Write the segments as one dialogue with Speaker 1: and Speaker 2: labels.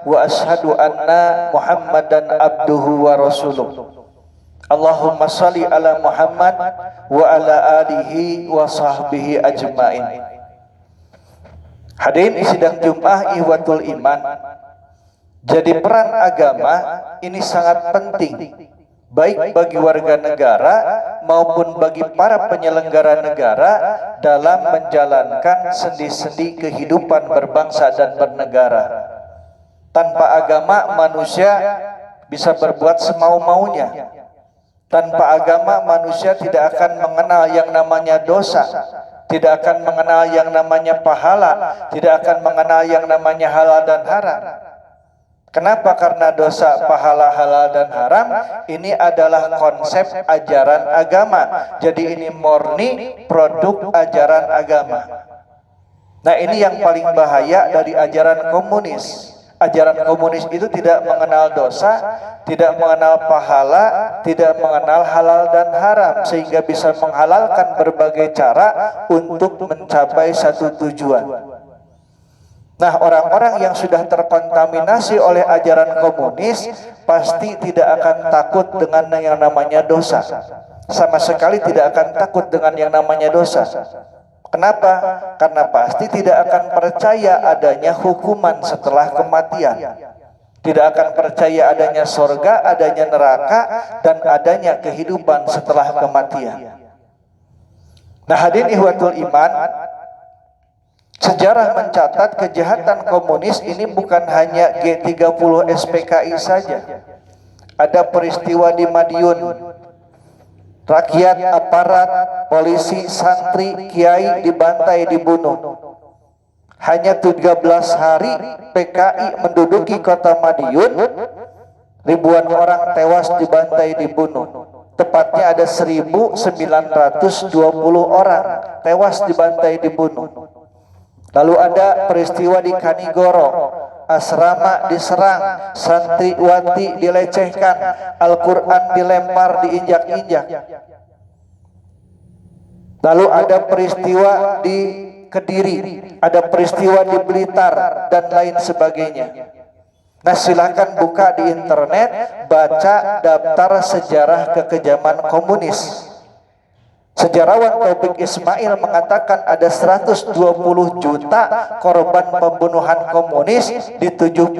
Speaker 1: wa asyhadu anna Muhammadan abduhu wa rasuluh. Allahumma shalli ala Muhammad wa ala alihi wa sahbihi ajmain. Hadirin sidang Jumat ihwatul iman. Jadi peran agama ini sangat penting, baik bagi warga negara maupun bagi para penyelenggara negara dalam menjalankan sendi-sendi kehidupan berbangsa dan bernegara. Tanpa agama manusia bisa berbuat semau-maunya. Tanpa agama manusia tidak akan mengenal yang namanya dosa, tidak akan mengenal yang namanya pahala, tidak akan mengenal yang namanya halal dan haram. Kenapa? Karena dosa, pahala, halal dan haram ini adalah konsep ajaran agama. Jadi ini murni produk ajaran agama. Nah, ini yang paling bahaya dari ajaran komunis. Ajaran komunis itu tidak mengenal dosa, tidak mengenal pahala, tidak mengenal halal dan haram, sehingga bisa menghalalkan berbagai cara untuk mencapai satu tujuan. Nah, orang-orang yang sudah terkontaminasi oleh ajaran komunis pasti tidak akan takut dengan yang namanya dosa. Sama sekali tidak akan takut dengan yang namanya dosa. Kenapa? Karena pasti tidak akan percaya adanya hukuman setelah kematian. Tidak akan percaya adanya surga, adanya neraka, dan adanya kehidupan setelah kematian. Nah, hadirin ihwatul iman, sejarah mencatat kejahatan komunis ini bukan hanya G30 SPKI saja. Ada peristiwa di Madiun. Rakyat, aparat, polisi, santri, kiai dibantai, dibunuh. Hanya 13 hari PKI menduduki kota Madiun, ribuan orang tewas dibantai, dibunuh. Tepatnya ada 1.920 orang tewas dibantai, dibunuh. Lalu ada peristiwa di Kanigoro, asrama diserang, santriwati dilecehkan, Al-Quran dilempar, diinjak-injak. Lalu ada peristiwa di Kediri, ada peristiwa di Blitar, dan lain sebagainya. Nah, silakan buka di internet, baca daftar sejarah kekejaman komunis. Sejarawan Taufik Ismail mengatakan ada 120 juta korban pembunuhan komunis di 75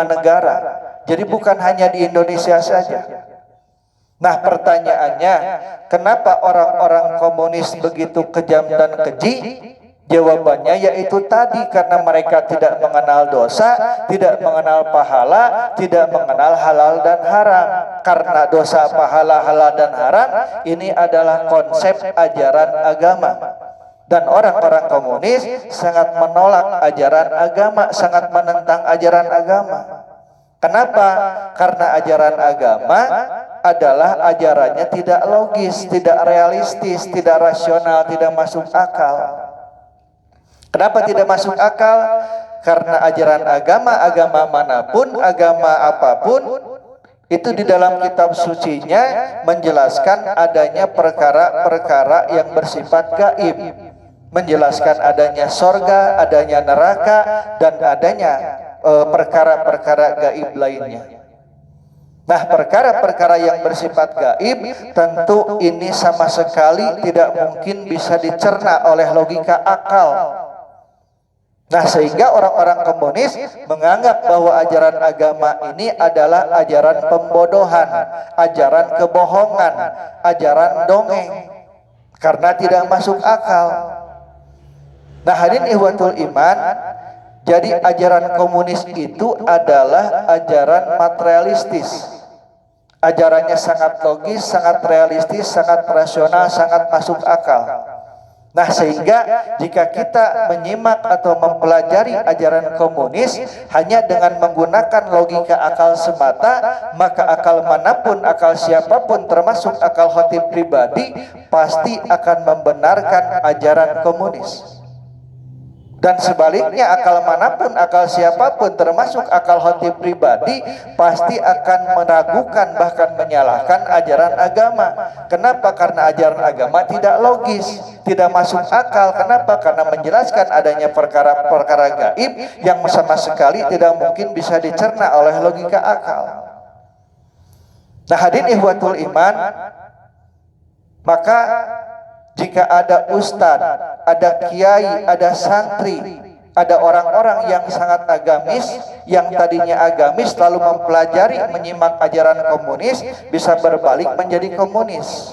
Speaker 1: negara. Jadi bukan hanya di Indonesia saja. Nah, pertanyaannya, kenapa orang-orang komunis begitu kejam dan keji? Jawabannya yaitu tadi, karena mereka tidak mengenal dosa, tidak mengenal pahala, tidak mengenal halal dan haram. Karena dosa, pahala, halal dan haram ini adalah konsep ajaran agama. Dan orang-orang komunis sangat menolak ajaran agama, sangat menentang ajaran agama. Kenapa? Karena ajaran agama adalah ajarannya tidak logis, tidak realistis, tidak rasional, tidak masuk akal. Kenapa tidak masuk akal? Karena ajaran agama manapun, agama apapun, itu di dalam kitab sucinya menjelaskan adanya perkara-perkara yang bersifat gaib, menjelaskan adanya sorga, adanya neraka, dan adanya perkara-perkara gaib lainnya. Nah, perkara-perkara yang bersifat gaib tentu ini sama sekali tidak mungkin bisa dicerna oleh logika akal. Nah, sehingga orang-orang komunis menganggap bahwa ajaran agama ini adalah ajaran pembodohan, ajaran kebohongan, ajaran dongeng, karena tidak masuk akal. Nah, hadirin ihwatul iman, jadi ajaran komunis itu adalah ajaran materialistis. Ajarannya sangat logis, sangat realistis, sangat rasional, sangat masuk akal. Nah, sehingga jika kita menyimak atau mempelajari ajaran komunis hanya dengan menggunakan logika akal semata, maka akal manapun, akal siapapun termasuk akal khatib pribadi pasti akan membenarkan ajaran komunis. Dan sebaliknya akal manapun, akal siapapun termasuk akal khatib pribadi pasti akan meragukan bahkan menyalahkan ajaran agama. Kenapa? Karena ajaran agama tidak logis, tidak masuk akal. Kenapa? Karena menjelaskan adanya perkara-perkara gaib yang sama sekali tidak mungkin bisa dicerna oleh logika akal. Nah, hadirin ihwatul iman, maka jika ada ustadz, ada kiai, ada santri, ada orang-orang yang sangat agamis, yang tadinya agamis lalu mempelajari, menyimak ajaran komunis, bisa berbalik menjadi komunis.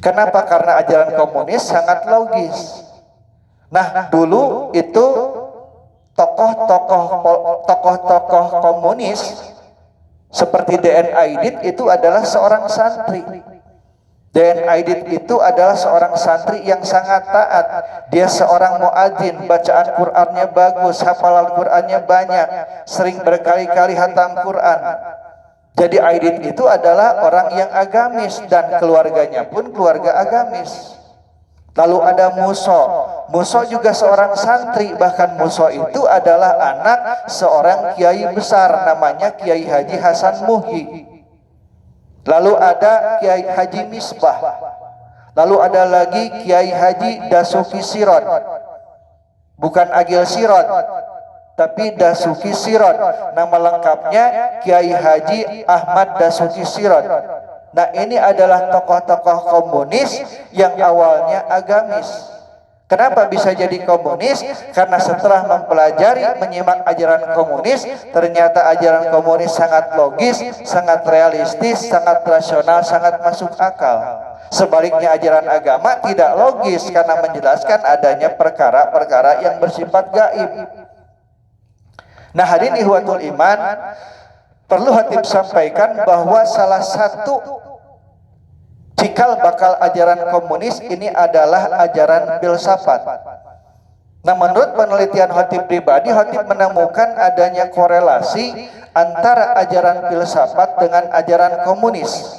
Speaker 1: Kenapa? Karena ajaran komunis sangat logis. Nah, dulu itu tokoh-tokoh komunis seperti D.N. Aidit itu adalah seorang santri. D.N. Aidit itu adalah seorang santri yang sangat taat. Dia seorang muadzin, bacaan Qur'annya bagus, hafalan Qur'annya banyak, sering berkali-kali hatam Qur'an. Jadi Aidit itu adalah orang yang agamis dan keluarganya pun keluarga agamis. Lalu ada Muso. Muso juga seorang santri, bahkan Muso itu adalah anak seorang kiai besar namanya Kiai Haji Hasan Muhyi. Lalu ada Kiai Haji Misbah. Lalu ada lagi Kiai Haji Dasuki Sirot. Bukan Agil Sirot, tapi Dasuki Sirot. Nama lengkapnya Kiai Haji Ahmad Dasuki Sirot. Nah, ini adalah tokoh-tokoh komunis yang awalnya agamis. Kenapa bisa jadi komunis? Karena setelah mempelajari, menyimak ajaran komunis, ternyata ajaran komunis sangat logis, sangat realistis, sangat rasional, sangat masuk akal. Sebaliknya ajaran agama tidak logis karena menjelaskan adanya perkara-perkara yang bersifat gaib. Nah, hadirin ihwatul iman, perlu khatib sampaikan bahwa salah satu cikal bakal ajaran komunis ini adalah ajaran filsafat. Nah, menurut penelitian khatib pribadi, khatib menemukan adanya korelasi antara ajaran filsafat dengan ajaran komunis.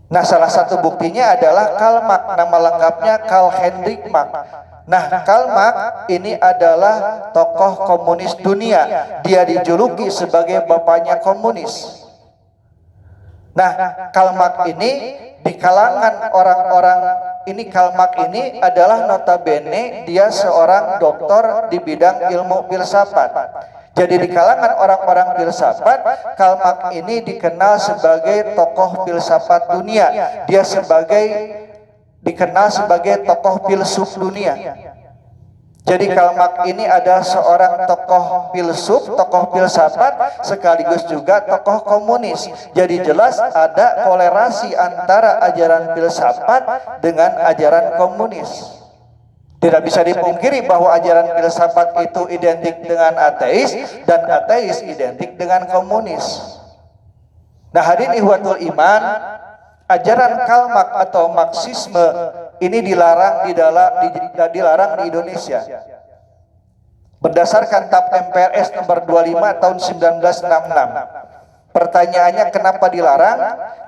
Speaker 1: Nah, salah satu buktinya adalah Karl Marx, nama lengkapnya Karl Heinrich Marx. Nah, Karl Marx ini adalah tokoh komunis dunia. Dia dijuluki sebagai bapaknya komunis. Nah, Karl Marx ini di kalangan orang-orang ini, Karl Marx ini adalah notabene dia seorang doktor di bidang ilmu filsafat. Jadi di kalangan orang-orang filsafat, Karl Marx ini dikenal sebagai tokoh filsafat dunia. Dia dikenal sebagai tokoh filsuf dunia. Jadi Karl Marx ini adalah seorang tokoh filsuf, tokoh filsafat, sekaligus juga tokoh komunis. Jadi jelas ada kolerasi antara ajaran filsafat dengan ajaran komunis. Tidak bisa dipungkiri bahwa ajaran filsafat itu identik dengan ateis dan ateis identik dengan komunis. Nah, hadirin ihwatul iman, ajaran Karl Marx atau Marxisme ini dilarang di Indonesia. Berdasarkan TAP MPRS nomor 25 tahun 1966. Pertanyaannya kenapa dilarang?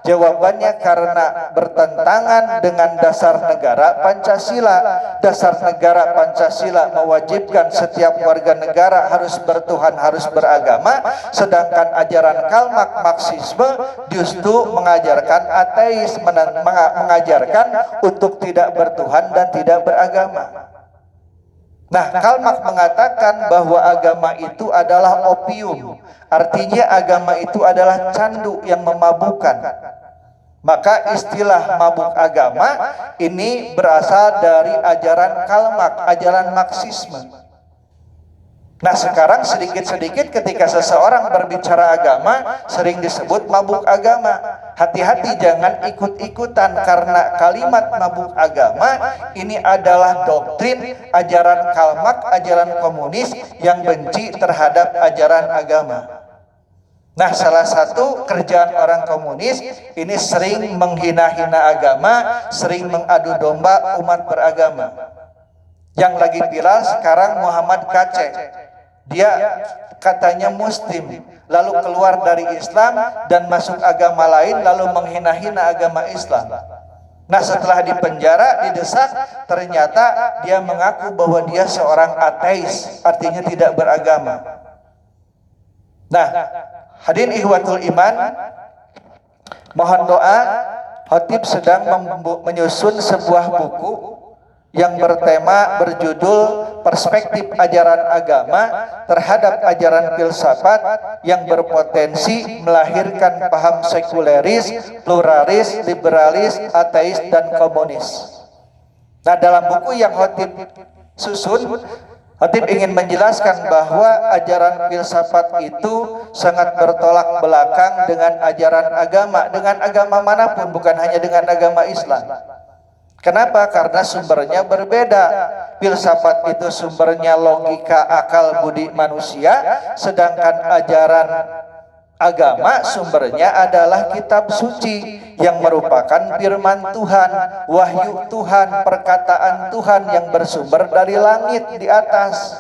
Speaker 1: Jawabannya karena bertentangan dengan dasar negara Pancasila. Dasar negara Pancasila mewajibkan setiap warga negara harus bertuhan, harus beragama, sedangkan ajaran Karl Marx Marxisme justru mengajarkan ateis, mengajarkan untuk tidak bertuhan dan tidak beragama. Nah, Karl Marx mengatakan bahwa agama itu adalah opium. Artinya agama itu adalah candu yang memabukkan. Maka istilah mabuk agama ini berasal dari ajaran Karl Marx, ajaran Marxisme. Nah, sekarang sedikit-sedikit ketika seseorang berbicara agama sering disebut mabuk agama. Hati-hati jangan ikut-ikutan, karena kalimat mabuk agama ini adalah doktrin ajaran Karl Marx, ajaran komunis yang benci terhadap ajaran agama. Nah, salah satu kerjaan orang komunis ini sering menghina-hina agama, sering mengadu domba umat beragama. Yang lagi viral sekarang Muhammad Kacek. Dia katanya muslim, lalu keluar dari Islam dan masuk agama lain, lalu menghina-hina agama Islam. Nah, setelah dipenjara, didesak, ternyata dia mengaku bahwa dia seorang ateis, artinya tidak beragama. Nah, hadirin ikhwatul iman, mohon doa. Khatib sedang menyusun sebuah buku yang berjudul Perspektif Ajaran Agama terhadap Ajaran Filsafat yang berpotensi melahirkan paham sekuleris, pluralis, liberalis, ateis, dan komunis. Nah, dalam buku yang Khatib susun, Khatib ingin menjelaskan bahwa ajaran filsafat itu sangat bertolak belakang dengan ajaran agama manapun, bukan hanya dengan agama Islam. Kenapa? Karena sumbernya berbeda. Filsafat itu sumbernya logika, akal, budi manusia, sedangkan ajaran agama sumbernya adalah kitab suci yang merupakan firman Tuhan, wahyu Tuhan, perkataan Tuhan yang bersumber dari langit di atas.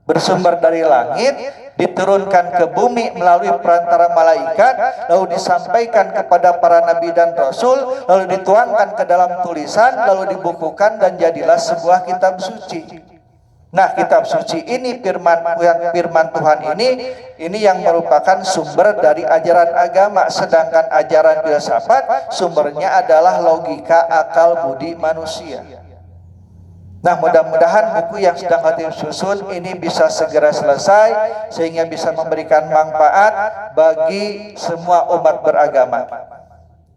Speaker 1: Bersumber dari langit, diturunkan ke bumi melalui perantara malaikat, lalu disampaikan kepada para nabi dan rasul, lalu dituangkan ke dalam tulisan, lalu dibukukan dan jadilah sebuah kitab suci. Nah, kitab suci ini firman Tuhan ini yang merupakan sumber dari ajaran agama, sedangkan ajaran filsafat sumbernya adalah logika, akal, budi manusia. Nah, mudah-mudahan buku yang sedang Khatib susun ini bisa segera selesai sehingga bisa memberikan manfaat bagi semua umat beragama.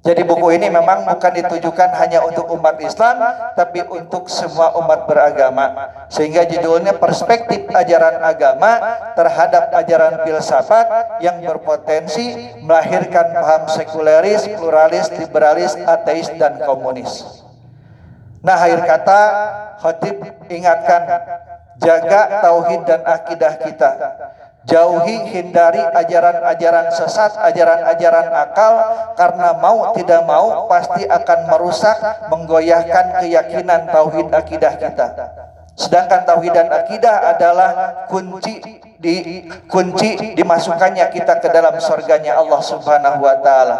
Speaker 1: Jadi buku ini memang bukan ditujukan hanya untuk umat Islam, tapi untuk semua umat beragama. Sehingga judulnya Perspektif Ajaran Agama terhadap Ajaran Filsafat yang berpotensi melahirkan paham sekuleris, pluralis, liberalis, ateis, dan komunis. Nah, akhir kata Khatib ingatkan, jaga tauhid dan akidah kita. Jauhi, hindari ajaran-ajaran sesat, ajaran-ajaran akal, karena mau tidak mau pasti akan merusak, menggoyahkan keyakinan tauhid akidah kita. Sedangkan tauhid dan akidah adalah kunci dimasukkannya kita ke dalam surganya Allah Subhanahu wa taala.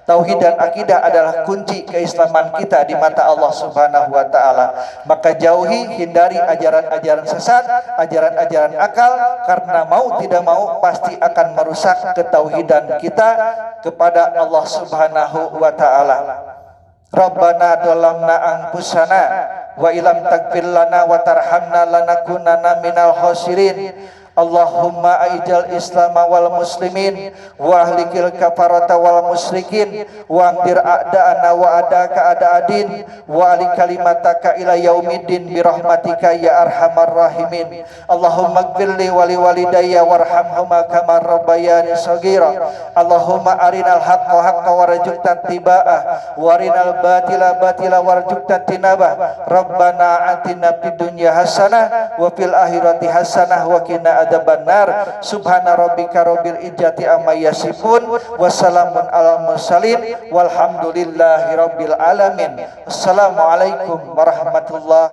Speaker 1: Tauhid dan akidah adalah kunci keislaman kita di mata Allah Subhanahu wa taala. Maka jauhi, hindari ajaran-ajaran sesat, ajaran-ajaran akal, karena mau tidak mau pasti akan merusak ketauhidan kita kepada Allah Subhanahu wa taala. Rabbana dhalamna anfusana wa ilam taghfir lana wa tarhamna lanakunanna minal khasirin. Allahumma aijal Islam wal muslimin wa ahlikil kafarata wal musyrikin wa andir a'da'ana wa adaka ada'adin wa ali kalimataka ila yaumiddin birahmatika ya arhamar rahimin. Allahumma gfirli wali walidayya warhamhuma kama rabbayani shaghira. Allahumma arinal haqqa haqqa warzuqna tiba'ah warinal batila batila warzuqna tinabah. Rabbana atina fid dunya hasanah wa fil akhirati hasanah wa qina adzabannar. Subhana rabbika rabbil izzati amma yasifun wa salamun alal mursalin walhamdulillahi rabbil alamin. Assalamualaikum warahmatullahi